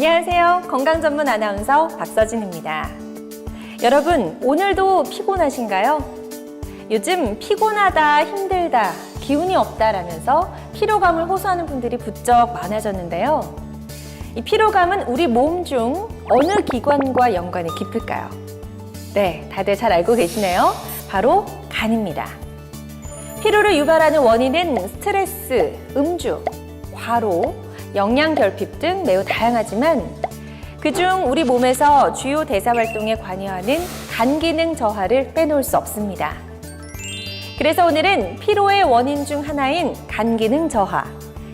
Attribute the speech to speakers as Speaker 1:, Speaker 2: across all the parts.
Speaker 1: 안녕하세요. 건강전문 아나운서 박서진입니다. 여러분, 오늘도 피곤하신가요? 요즘 피곤하다, 힘들다, 기운이 없다라면서 피로감을 호소하는 분들이 부쩍 많아졌는데요. 이 피로감은 우리 몸 중 어느 기관과 연관이 깊을까요? 네, 다들 잘 알고 계시네요. 바로 간입니다. 피로를 유발하는 원인은 스트레스, 음주, 과로, 영양결핍 등 매우 다양하지만 그중 우리 몸에서 주요 대사 활동에 관여하는 간 기능 저하를 빼놓을 수 없습니다. 그래서 오늘은 피로의 원인 중 하나인 간 기능 저하,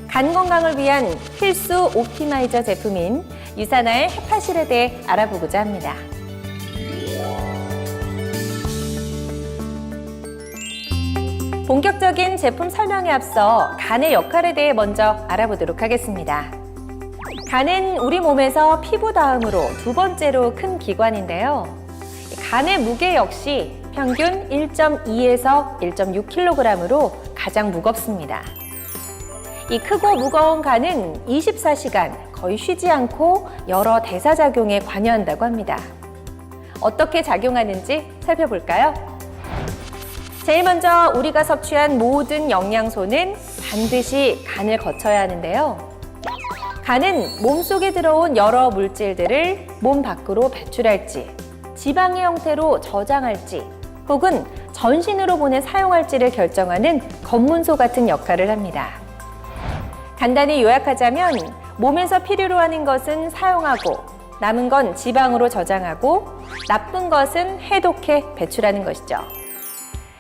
Speaker 1: 간 건강을 위한 필수 옵티마이저 제품인 유사나의 헤파실에 대해 알아보고자 합니다. 본격적인 제품 설명에 앞서 간의 역할에 대해 먼저 알아보도록 하겠습니다. 간은 우리 몸에서 피부 다음으로 두 번째로 큰 기관인데요. 간의 무게 역시 평균 1.2에서 1.6kg으로 가장 무겁습니다. 이 크고 무거운 간은 24시간 거의 쉬지 않고 여러 대사작용에 관여한다고 합니다. 어떻게 작용하는지 살펴볼까요? 제일 먼저 우리가 섭취한 모든 영양소는 반드시 간을 거쳐야 하는데요. 간은 몸속에 들어온 여러 물질들을 몸 밖으로 배출할지, 지방의 형태로 저장할지, 혹은 전신으로 보내 사용할지를 결정하는 검문소 같은 역할을 합니다. 간단히 요약하자면 몸에서 필요로 하는 것은 사용하고, 남은 건 지방으로 저장하고, 나쁜 것은 해독해 배출하는 것이죠.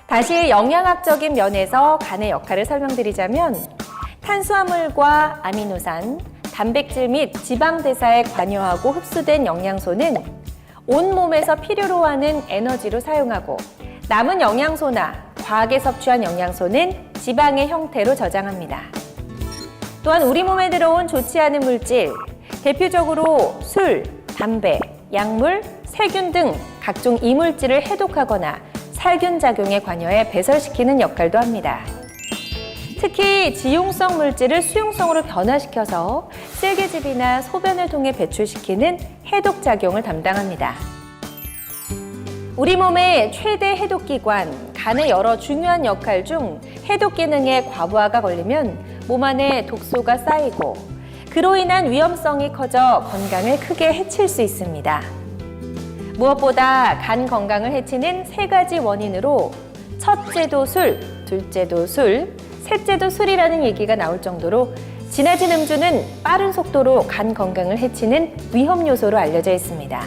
Speaker 1: 다시 영양학적인 면에서 간의 역할을 설명드리자면 탄수화물과 아미노산, 단백질 및 지방 대사에 관여하고 흡수된 영양소는 온몸에서 필요로 하는 에너지로 사용하고 남은 영양소나 과하게 섭취한 영양소는 지방의 형태로 저장합니다. 또한 우리 몸에 들어온 좋지 않은 물질, 대표적으로 술, 담배, 약물, 세균 등 각종 이물질을 해독하거나 살균 작용에 관여해 배설시키는 역할도 합니다. 특히 지용성 물질을 수용성으로 변화시켜서 쓸개즙이나 소변을 통해 배출시키는 해독 작용을 담당합니다. 우리 몸의 최대 해독기관, 간의 여러 중요한 역할 중 해독 기능에 과부하가 걸리면 몸 안에 독소가 쌓이고 그로 인한 위험성이 커져 건강을 크게 해칠 수 있습니다. 무엇보다 간 건강을 해치는 세 가지 원인으로 첫째도 술, 둘째도 술, 셋째도 술이라는 얘기가 나올 정도로 진해진 음주는 빠른 속도로 간 건강을 해치는 위험 요소로 알려져 있습니다.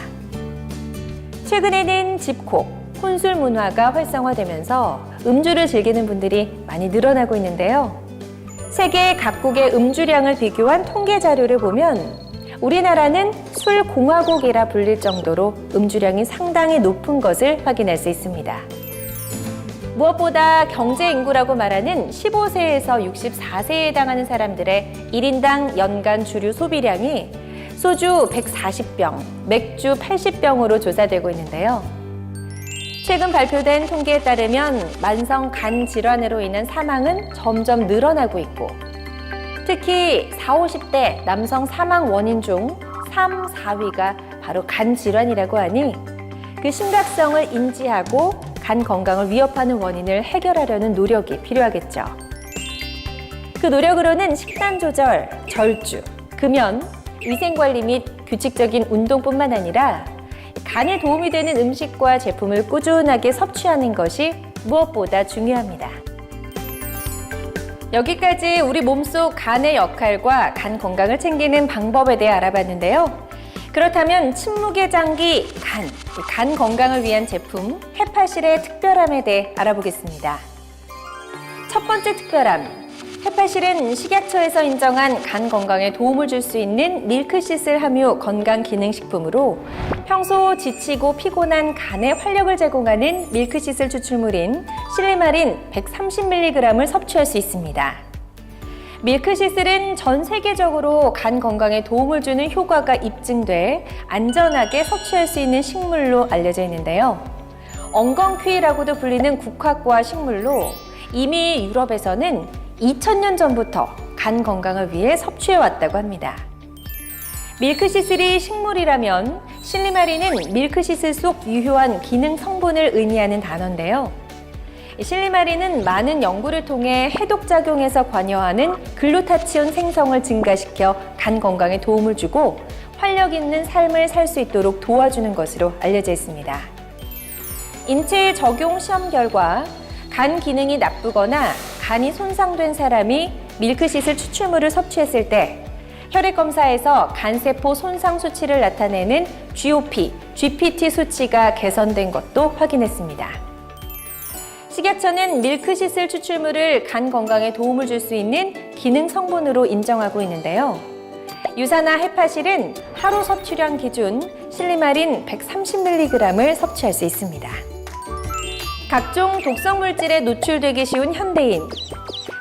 Speaker 1: 최근에는 집콕, 혼술 문화가 활성화되면서 음주를 즐기는 분들이 많이 늘어나고 있는데요. 세계 각국의 음주량을 비교한 통계 자료를 보면 우리나라는 술공화국이라 불릴 정도로 음주량이 상당히 높은 것을 확인할 수 있습니다. 무엇보다 경제인구라고 말하는 15세에서 64세에 해당하는 사람들의 1인당 연간 주류 소비량이 소주 140병, 맥주 80병으로 조사되고 있는데요. 최근 발표된 통계에 따르면 만성 간 질환으로 인한 사망은 점점 늘어나고 있고 특히 40, 50대 남성 사망 원인 중 3, 4위가 바로 간 질환이라고 하니 그 심각성을 인지하고 간 건강을 위협하는 원인을 해결하려는 노력이 필요하겠죠. 그 노력으로는 식단 조절, 절주, 금연, 위생관리 및 규칙적인 운동뿐만 아니라 간에 도움이 되는 음식과 제품을 꾸준하게 섭취하는 것이 무엇보다 중요합니다. 여기까지 우리 몸속 간의 역할과 간 건강을 챙기는 방법에 대해 알아봤는데요. 그렇다면 침묵의 장기 간 건강을 위한 제품 헤파실의 특별함에 대해 알아보겠습니다. 첫 번째 특별함, 헤파실은 식약처에서 인정한 간 건강에 도움을 줄 수 있는 밀크시슬 함유 건강기능식품으로 평소 지치고 피곤한 간에 활력을 제공하는 밀크시슬 추출물인 실리마린 130mg을 섭취할 수 있습니다. 밀크시슬은 전 세계적으로 간 건강에 도움을 주는 효과가 입증돼 안전하게 섭취할 수 있는 식물로 알려져 있는데요. 엉겅퀴라고도 불리는 국화과 식물로 이미 유럽에서는 2000년 전부터 간 건강을 위해 섭취해왔다고 합니다. 밀크시슬이 식물이라면 실리마린은 밀크시슬 속 유효한 기능 성분을 의미하는 단어인데요. 실리마린은 많은 연구를 통해 해독작용에서 관여하는 글루타치온 생성을 증가시켜 간 건강에 도움을 주고 활력 있는 삶을 살 수 있도록 도와주는 것으로 알려져 있습니다. 인체에 적용 시험 결과 간 기능이 나쁘거나 간이 손상된 사람이 밀크시슬 추출물을 섭취했을 때 혈액 검사에서 간세포 손상 수치를 나타내는 GOP, GPT 수치가 개선된 것도 확인했습니다. 식약처는 밀크시슬 추출물을 간 건강에 도움을 줄 수 있는 기능 성분으로 인정하고 있는데요. 유산화 헤파실은 하루 섭취량 기준 실리마린 130mg을 섭취할 수 있습니다. 각종 독성 물질에 노출되기 쉬운 현대인.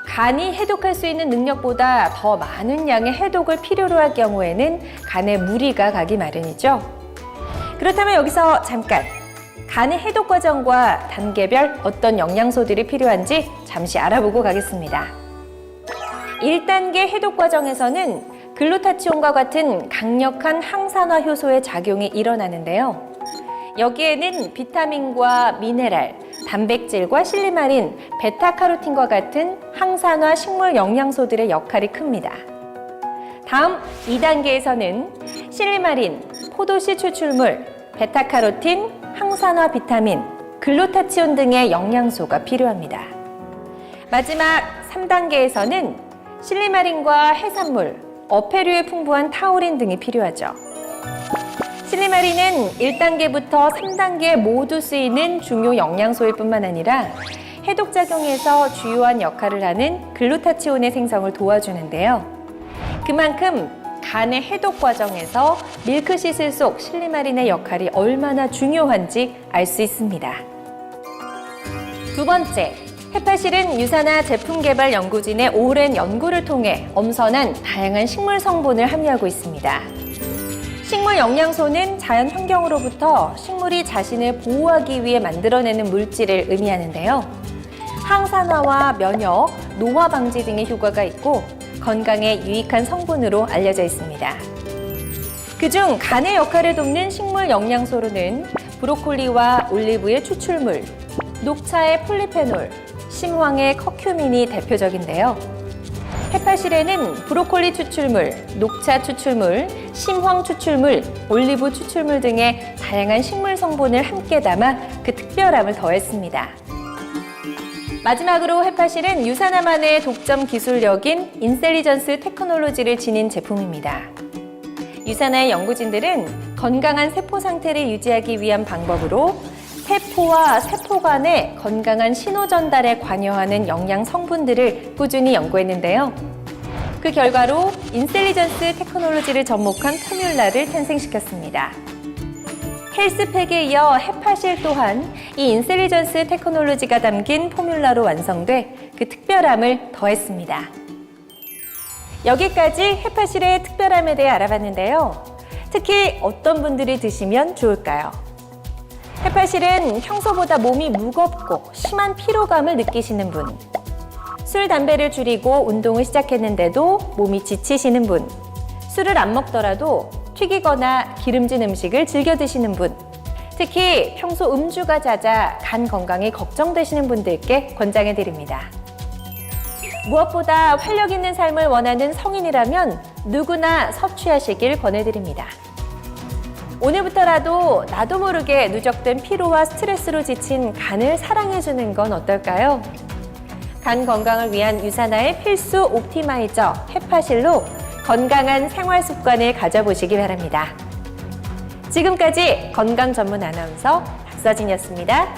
Speaker 1: 간이 해독할 수 있는 능력보다 더 많은 양의 해독을 필요로 할 경우에는 간에 무리가 가기 마련이죠. 그렇다면 여기서 잠깐 간의 해독 과정과 단계별 어떤 영양소들이 필요한지 잠시 알아보고 가겠습니다. 1단계 해독 과정에서는 글루타치온과 같은 강력한 항산화 효소의 작용이 일어나는데요. 여기에는 비타민과 미네랄, 단백질과 실리마린, 베타카로틴과 같은 항산화 식물 영양소들의 역할이 큽니다. 다음 2단계에서는 실리마린, 포도씨 추출물, 베타카로틴, 항산화 비타민, 글루타치온 등의 영양소가 필요합니다. 마지막 3단계에서는 실리마린과 해산물, 어패류에 풍부한 타우린 등이 필요하죠. 실리마린은 1단계부터 3단계 모두 쓰이는 중요 영양소일 뿐만 아니라 해독작용에서 주요한 역할을 하는 글루타치온의 생성을 도와주는데요. 그만큼 간의 해독 과정에서 밀크시슬 속 실리마린의 역할이 얼마나 중요한지 알 수 있습니다. 두 번째, 헤파실은 유산화 제품 개발 연구진의 오랜 연구를 통해 엄선한 다양한 식물 성분을 함유하고 있습니다. 식물 영양소는 자연 환경으로부터 식물이 자신을 보호하기 위해 만들어내는 물질을 의미하는데요. 항산화와 면역, 노화 방지 등의 효과가 있고 건강에 유익한 성분으로 알려져 있습니다. 그중 간의 역할을 돕는 식물 영양소로는 브로콜리와 올리브의 추출물, 녹차의 폴리페놀, 심황의 커큐민이 대표적인데요. 헤파실에는 브로콜리 추출물, 녹차 추출물, 심황 추출물, 올리브 추출물 등의 다양한 식물 성분을 함께 담아 그 특별함을 더했습니다. 마지막으로 헤파실은 유산화만의 독점 기술력인 인셀리전스 테크놀로지를 지닌 제품입니다. 유산화의 연구진들은 건강한 세포 상태를 유지하기 위한 방법으로 세포와 세포 간의 건강한 신호 전달에 관여하는 영양 성분들을 꾸준히 연구했는데요. 그 결과로 인셀리전스 테크놀로지를 접목한 포뮬라를 탄생시켰습니다. 헬스팩에 이어 헤파실 또한 이 인셀리전스 테크놀로지가 담긴 포뮬라로 완성돼 그 특별함을 더했습니다. 여기까지 헤파실의 특별함에 대해 알아봤는데요. 특히 어떤 분들이 드시면 좋을까요? 헤파실은 평소보다 몸이 무겁고 심한 피로감을 느끼시는 분, 술, 담배를 줄이고 운동을 시작했는데도 몸이 지치시는 분, 술을 안 먹더라도 튀기거나 기름진 음식을 즐겨 드시는 분, 특히 평소 음주가 잦아 간 건강이 걱정되시는 분들께 권장해 드립니다. 무엇보다 활력 있는 삶을 원하는 성인이라면 누구나 섭취하시길 권해드립니다. 오늘부터라도 나도 모르게 누적된 피로와 스트레스로 지친 간을 사랑해주는 건 어떨까요? 간 건강을 위한 유산화의 필수 옵티마이저 헤파실로 건강한 생활 습관을 가져보시기 바랍니다. 지금까지 건강 전문 아나운서 박서진이었습니다.